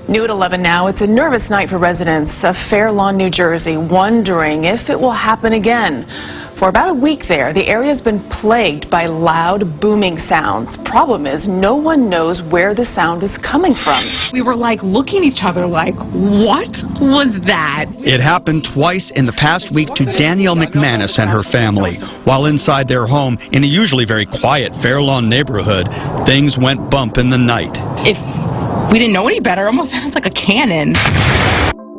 New at 11 now, it's a nervous night for residents of Fair Lawn, New Jersey, wondering if it will happen again. For about a week there, the area's been plagued by loud, booming sounds. Problem is, no one knows where the sound is coming from. We were like looking at each other like, what was that? It happened twice in the past week to Danielle McManus and her family. While inside their home, in a usually very quiet Fair Lawn neighborhood, things went bump in the night. If we didn't know any better, it almost sounds like a cannon.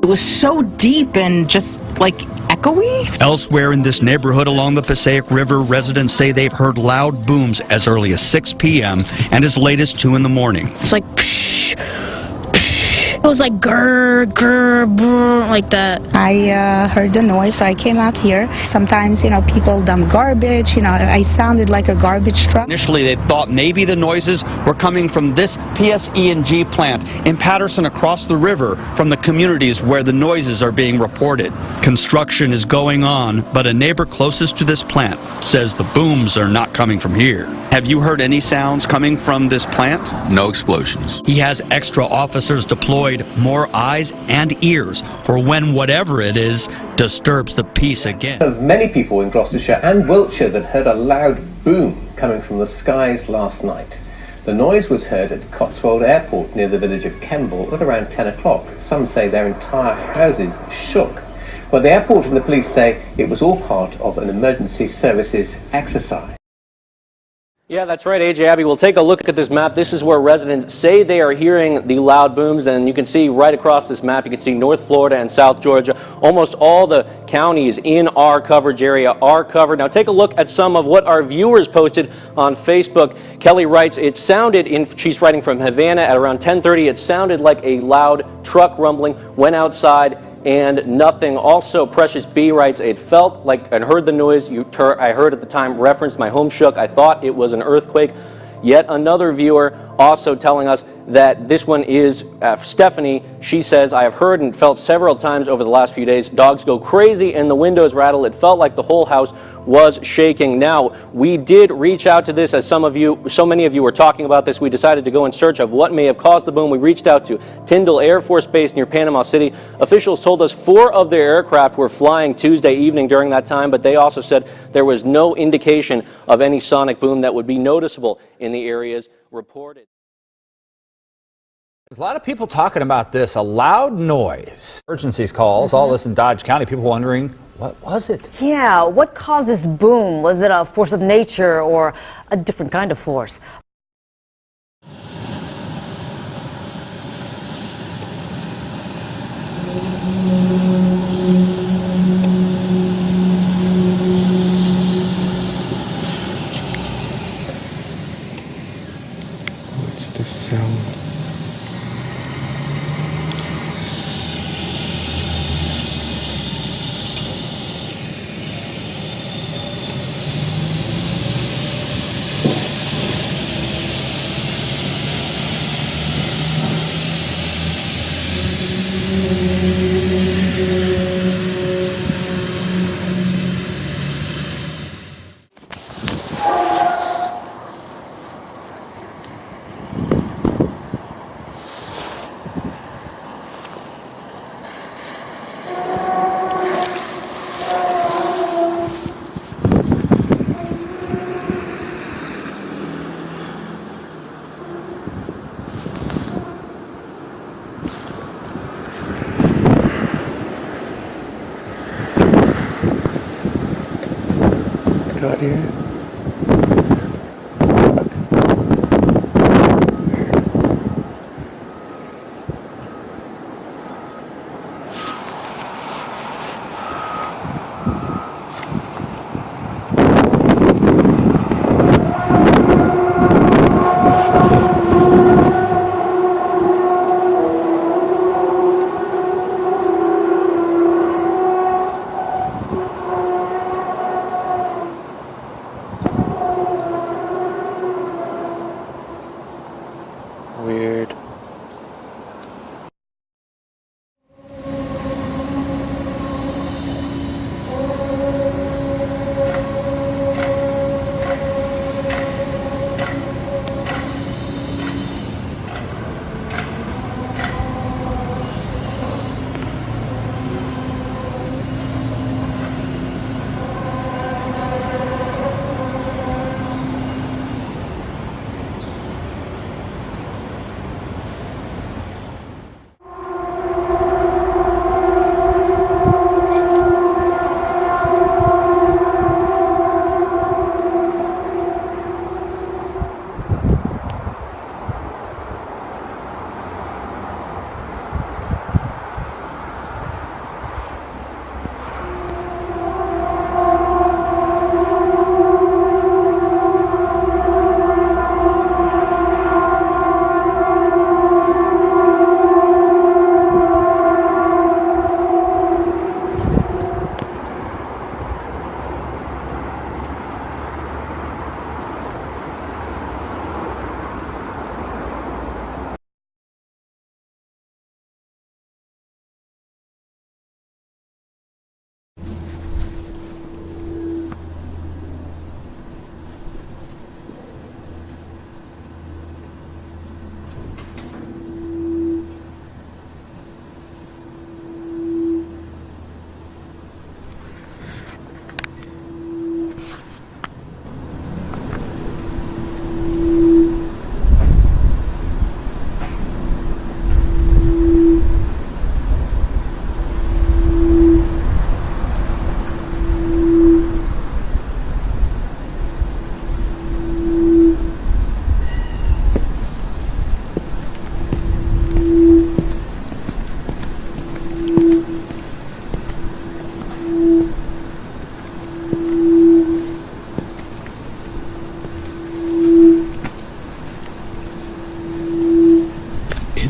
It was so deep and just like echoey. Elsewhere in this neighborhood along the Passaic River, residents say they've heard loud booms as early as 6 p.m. and as late as 2 in the morning. It's like psh, psh. It was like grr, grr, brr, like that. I heard the noise, so I came out here. Sometimes, people dump garbage. I sounded like a garbage truck. Initially, they thought maybe the noises were coming from this PSE&G plant in Patterson across the river from the communities where the noises are being reported. Construction is going on, but a neighbor closest to this plant says the booms are not coming from here. Have you heard any sounds coming from this plant? No explosions. He has extra officers deployed, more eyes and ears for when whatever it is disturbs the peace again. Of many people in Gloucestershire and Wiltshire that heard a loud boom coming from the skies last night. The noise was heard at Cotswold Airport near the village of Kemble at around 10 o'clock. Some say their entire houses shook. But the airport and the police say it was all part of an emergency services exercise. Yeah, that's right, AJ. Abby, we'll take a look at this map. This is where residents say they are hearing the loud booms, and you can see right across this map, you can see North Florida and South Georgia. Almost all the counties in our coverage area are covered. Now take a look at some of what our viewers posted on Facebook. Kelly writes, she's writing from Havana at around 10:30. It sounded like a loud truck rumbling. Went outside and nothing. Also, Precious B writes, it felt like, and heard the noise I heard at the time, referenced my home shook. I thought it was an earthquake. Yet another viewer also telling us that this one is Stephanie. She says, I have heard and felt several times over the last few days, dogs go crazy and the windows rattle. It felt like the whole house was shaking. Now, we did reach out to this, as so many of you were talking about this. We decided to go in search of what may have caused the boom. We reached out to Tyndall Air Force Base near Panama City. Officials told us 4 of their aircraft were flying Tuesday evening during that time, but they also said there was no indication of any sonic boom that would be noticeable in the areas reported. There's a lot of people talking about this, a loud noise. Emergencies calls, all this in Dodge County, people wondering, what was it? Yeah, what caused this boom? Was it a force of nature or a different kind of force? What's the sound?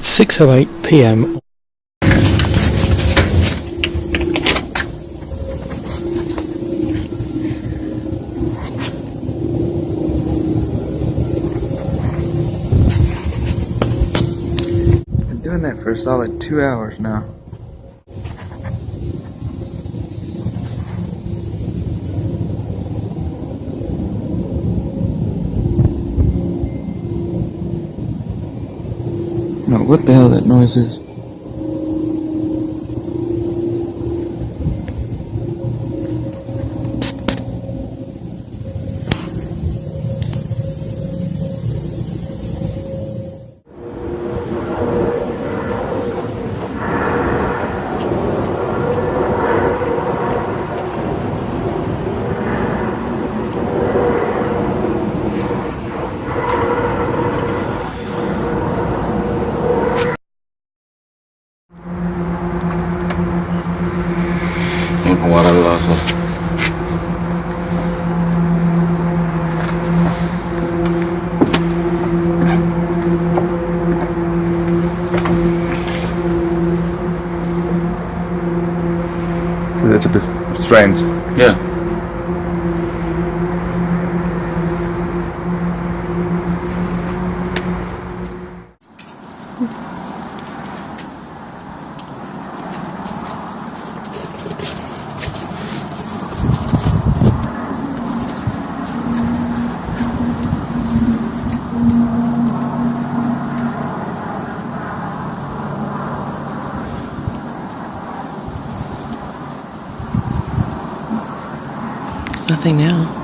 It's 6:08 p.m. Been doing that for a solid 2 hours now. No, what the hell that noise is? It's a bit strange. Yeah. Nothing now.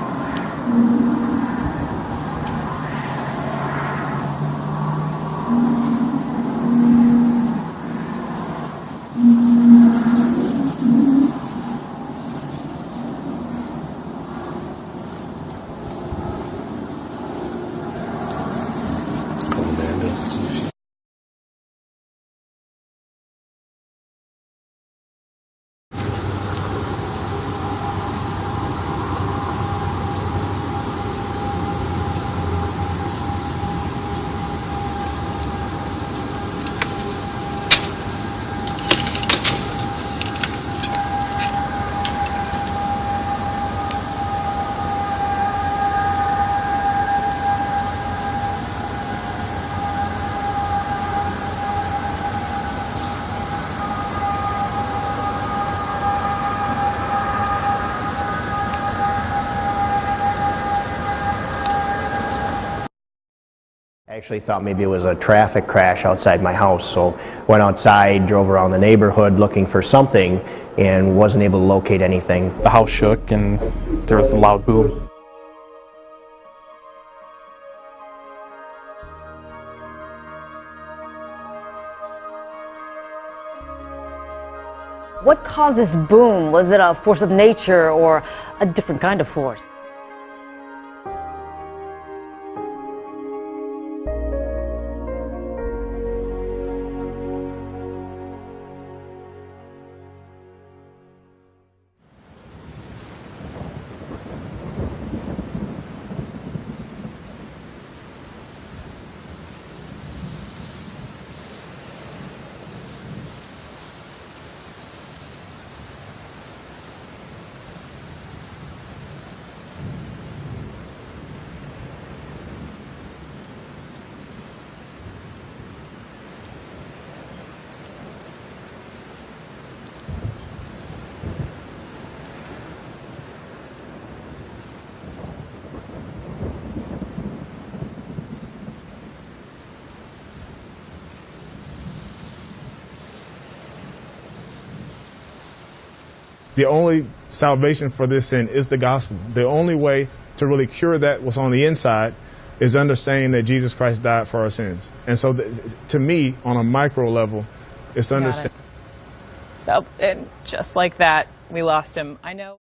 I actually thought maybe it was a traffic crash outside my house, so went outside, drove around the neighborhood looking for something, and wasn't able to locate anything. The house shook and there was a loud boom. What caused this boom? Was it a force of nature or a different kind of force? The only salvation for this sin is the gospel. The only way to really cure that what's on the inside is understanding that Jesus Christ died for our sins. And so to me, on a micro level, it's understanding. And just like that, we lost him. I know.